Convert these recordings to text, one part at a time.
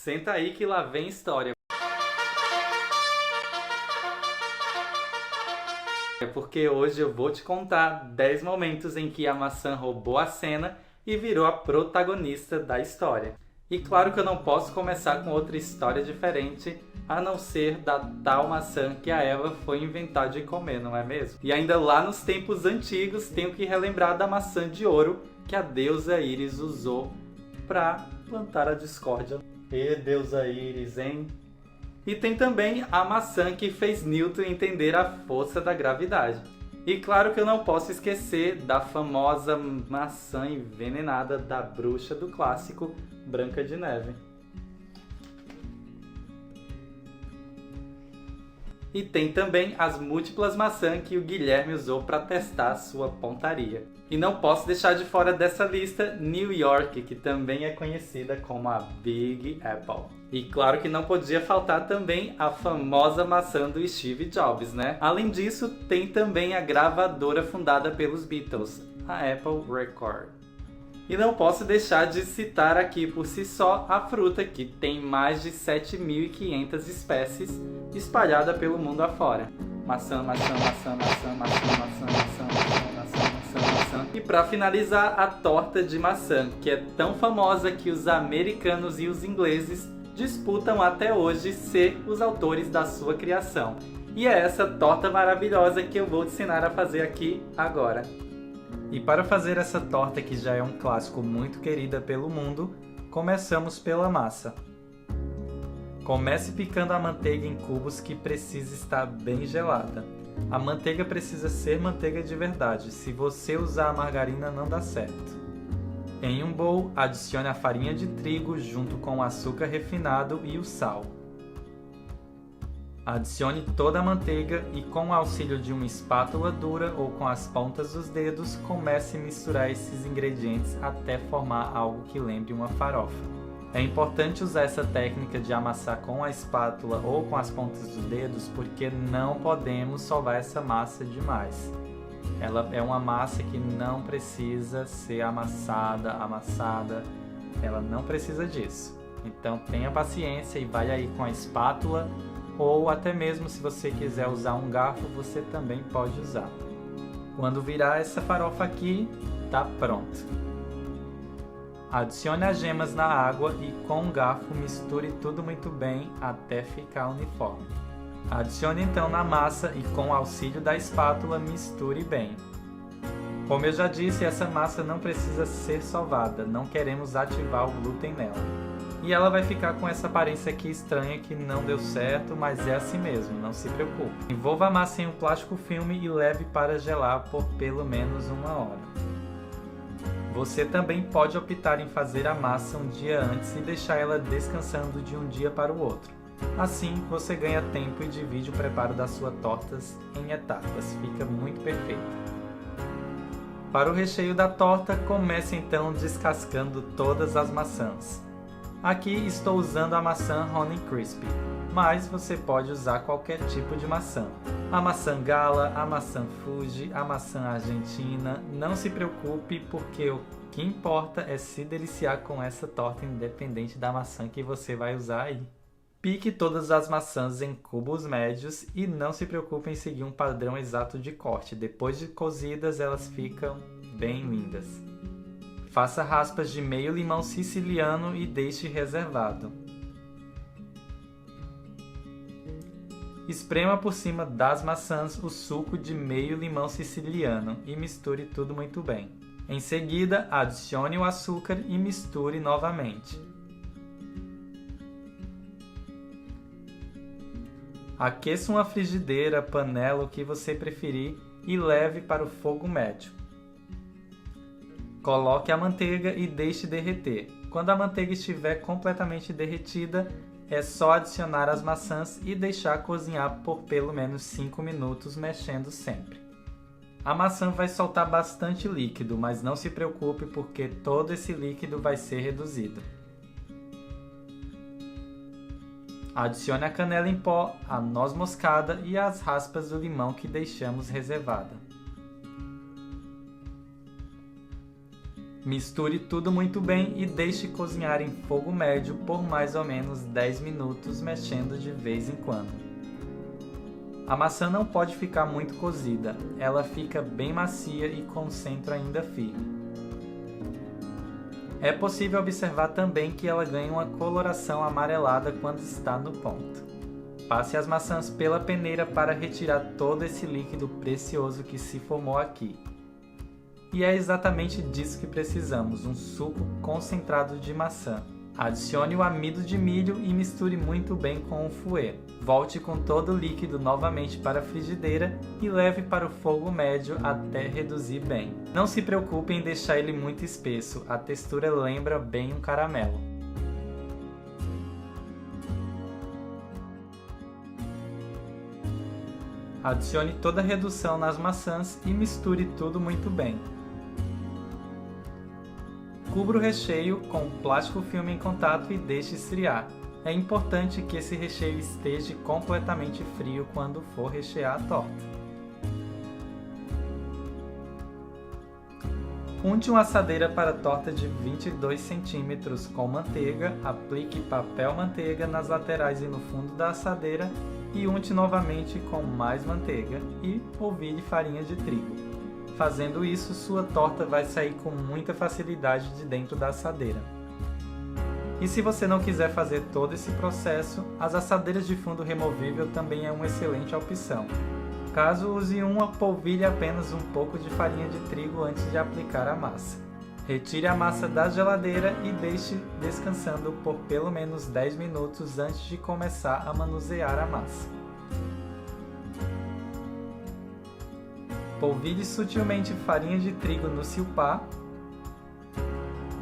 Senta aí que lá vem história. Porque hoje eu vou te contar 10 momentos em que a maçã roubou a cena e virou a protagonista da história. E claro que eu não posso começar com outra história diferente, a não ser da tal maçã que a Eva foi inventar de comer, não é mesmo? E ainda lá nos tempos antigos, tenho que relembrar da maçã de ouro que a deusa Íris usou para plantar a discórdia. E deusa Íris, hein? E tem também a maçã que fez Newton entender a força da gravidade. E claro que eu não posso esquecer da famosa maçã envenenada da bruxa do clássico Branca de Neve. E tem também as múltiplas maçãs que o Guilherme usou para testar sua pontaria. E não posso deixar de fora dessa lista New York, que também é conhecida como a Big Apple. E claro que não podia faltar também a famosa maçã do Steve Jobs, né? Além disso, tem também a gravadora fundada pelos Beatles, a Apple Record. E não posso deixar de citar aqui por si só a fruta, que tem mais de 7.500 espécies espalhadas pelo mundo afora. Maçã, maçã, maçã, maçã, maçã, maçã, maçã, maçã, maçã, maçã, maçã. E para finalizar, a torta de maçã, que é tão famosa que os americanos e os ingleses disputam até hoje ser os autores da sua criação. E é essa torta maravilhosa que eu vou te ensinar a fazer aqui agora. E para fazer essa torta, que já é um clássico muito querida pelo mundo, começamos pela massa. Comece picando a manteiga em cubos que precisa estar bem gelada. A manteiga precisa ser manteiga de verdade, se você usar a margarina não dá certo. Em um bowl, adicione a farinha de trigo junto com o açúcar refinado e o sal. Adicione toda a manteiga e, com o auxílio de uma espátula dura ou com as pontas dos dedos, comece a misturar esses ingredientes até formar algo que lembre uma farofa. É importante usar essa técnica de amassar com a espátula ou com as pontas dos dedos porque não podemos sovar essa massa demais. Ela é uma massa que não precisa ser amassada, ela não precisa disso. Então tenha paciência e vai aí com a espátula, ou até mesmo se você quiser usar um garfo, você também pode usar. Quando virar essa farofa aqui, tá pronto. Adicione as gemas na água e com um garfo misture tudo muito bem até ficar uniforme. Adicione então na massa e com o auxílio da espátula misture bem. Como eu já disse, essa massa não precisa ser sovada, não queremos ativar o glúten nela. E ela vai ficar com essa aparência aqui estranha que não deu certo, mas é assim mesmo, não se preocupe. Envolva a massa em um plástico filme e leve para gelar por pelo menos 1 hora. Você também pode optar em fazer a massa um dia antes e deixar ela descansando de um dia para o outro. Assim, você ganha tempo e divide o preparo das suas tortas em etapas, fica muito perfeito. Para o recheio da torta, comece então descascando todas as maçãs. Aqui estou usando a maçã Honey Crisp, mas você pode usar qualquer tipo de maçã. A maçã Gala, a maçã Fuji, a maçã Argentina. Não se preocupe porque o que importa é se deliciar com essa torta independente da maçã que você vai usar aí. Pique todas as maçãs em cubos médios e não se preocupe em seguir um padrão exato de corte. Depois de cozidas, elas ficam bem lindas. Faça raspas de meio limão siciliano e deixe reservado. Esprema por cima das maçãs o suco de meio limão siciliano e misture tudo muito bem. Em seguida, adicione o açúcar e misture novamente. Aqueça uma frigideira, panela, o que você preferir e leve para o fogo médio. Coloque a manteiga e deixe derreter. Quando a manteiga estiver completamente derretida, é só adicionar as maçãs e deixar cozinhar por pelo menos 5 minutos, mexendo sempre. A maçã vai soltar bastante líquido, mas não se preocupe porque todo esse líquido vai ser reduzido. Adicione a canela em pó, a noz moscada e as raspas do limão que deixamos reservada. Misture tudo muito bem e deixe cozinhar em fogo médio por mais ou menos 10 minutos, mexendo de vez em quando. A maçã não pode ficar muito cozida, ela fica bem macia e com o centro ainda firme. É possível observar também que ela ganha uma coloração amarelada quando está no ponto. Passe as maçãs pela peneira para retirar todo esse líquido precioso que se formou aqui. E é exatamente disso que precisamos, um suco concentrado de maçã. Adicione o amido de milho e misture muito bem com o fouet. Volte com todo o líquido novamente para a frigideira e leve para o fogo médio até reduzir bem. Não se preocupe em deixar ele muito espesso, a textura lembra bem um caramelo. Adicione toda a redução nas maçãs e misture tudo muito bem. Cubra o recheio com plástico filme em contato e deixe esfriar. É importante que esse recheio esteja completamente frio quando for rechear a torta. Unte uma assadeira para torta de 22 cm com manteiga, aplique papel manteiga nas laterais e no fundo da assadeira e unte novamente com mais manteiga e polvilhe farinha de trigo. Fazendo isso, sua torta vai sair com muita facilidade de dentro da assadeira. E se você não quiser fazer todo esse processo, as assadeiras de fundo removível também é uma excelente opção. Caso use uma, polvilhe apenas um pouco de farinha de trigo antes de aplicar a massa. Retire a massa da geladeira e deixe descansando por pelo menos 10 minutos antes de começar a manusear a massa. Polvilhe sutilmente farinha de trigo no silpá.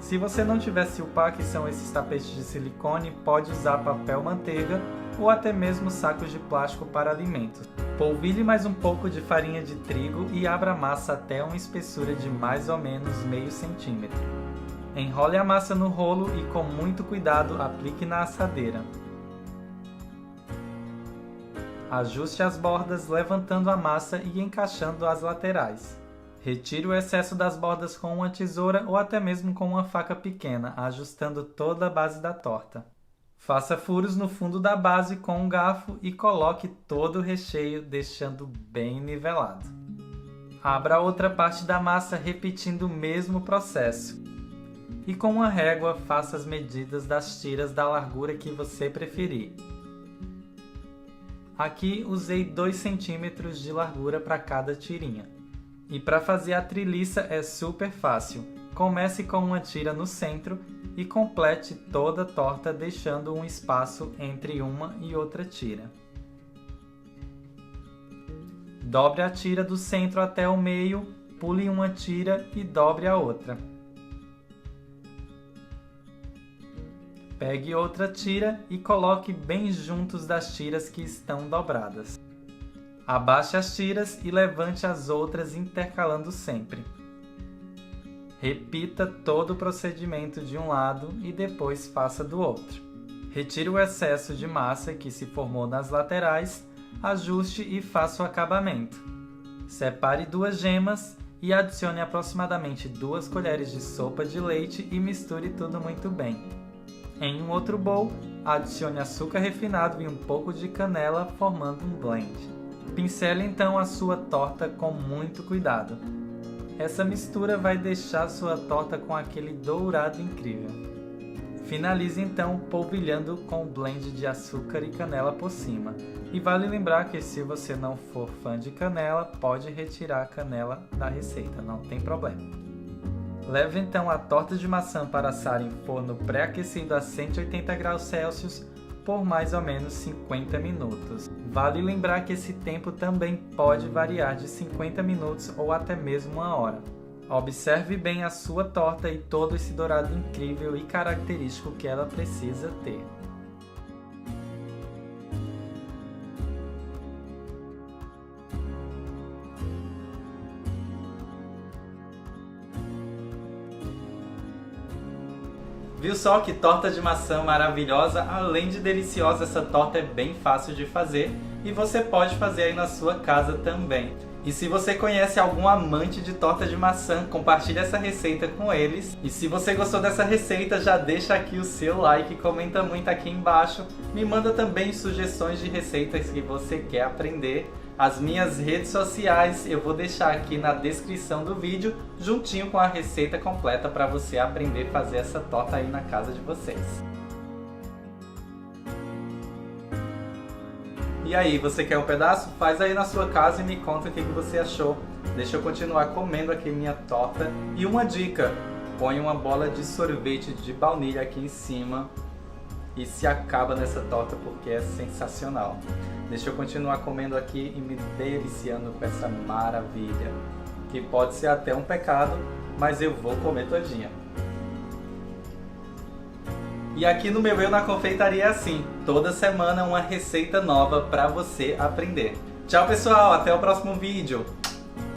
Se você não tiver silpá, que são esses tapetes de silicone, pode usar papel manteiga ou até mesmo sacos de plástico para alimentos. Polvilhe mais um pouco de farinha de trigo e abra a massa até uma espessura de mais ou menos meio centímetro. Enrole a massa no rolo e com muito cuidado aplique na assadeira. Ajuste as bordas levantando a massa e encaixando as laterais. Retire o excesso das bordas com uma tesoura ou até mesmo com uma faca pequena, ajustando toda a base da torta. Faça furos no fundo da base com um garfo e coloque todo o recheio, deixando bem nivelado. Abra a outra parte da massa repetindo o mesmo processo. E com uma régua faça as medidas das tiras da largura que você preferir. Aqui usei 2 cm de largura para cada tirinha. E para fazer a treliça é super fácil. Comece com uma tira no centro e complete toda a torta deixando um espaço entre uma e outra tira. Dobre a tira do centro até o meio, pule uma tira e dobre a outra. Pegue outra tira e coloque bem juntos das tiras que estão dobradas. Abaixe as tiras e levante as outras intercalando sempre. Repita todo o procedimento de um lado e depois faça do outro. Retire o excesso de massa que se formou nas laterais, ajuste e faça o acabamento. Separe 2 gemas e adicione aproximadamente 2 colheres de sopa de leite e misture tudo muito bem. Em um outro bowl, adicione açúcar refinado e um pouco de canela, formando um blend. Pincele então a sua torta com muito cuidado. Essa mistura vai deixar sua torta com aquele dourado incrível. Finalize então polvilhando com um blend de açúcar e canela por cima. E vale lembrar que se você não for fã de canela, pode retirar a canela da receita, não tem problema. Leve então a torta de maçã para assar em forno pré-aquecido a 180 graus Celsius por mais ou menos 50 minutos. Vale lembrar que esse tempo também pode variar de 50 minutos ou até mesmo 1 hora. Observe bem a sua torta e todo esse dourado incrível e característico que ela precisa ter. Viu só que torta de maçã maravilhosa? Além de deliciosa, essa torta é bem fácil de fazer e você pode fazer aí na sua casa também. E se você conhece algum amante de torta de maçã, compartilhe essa receita com eles. E se você gostou dessa receita, já deixa aqui o seu like, comenta muito aqui embaixo. Me manda também sugestões de receitas que você quer aprender. As minhas redes sociais eu vou deixar aqui na descrição do vídeo, juntinho com a receita completa para você aprender a fazer essa torta aí na casa de vocês. E aí, você quer um pedaço? Faz aí na sua casa e me conta o que você achou. Deixa eu continuar comendo aqui minha torta. E uma dica, põe uma bola de sorvete de baunilha aqui em cima e se acaba nessa torta porque é sensacional. Deixa eu continuar comendo aqui e me deliciando com essa maravilha, que pode ser até um pecado, mas eu vou comer todinha. E aqui no meu Eu na Confeitaria é assim, toda semana uma receita nova para você aprender. Tchau pessoal, até o próximo vídeo!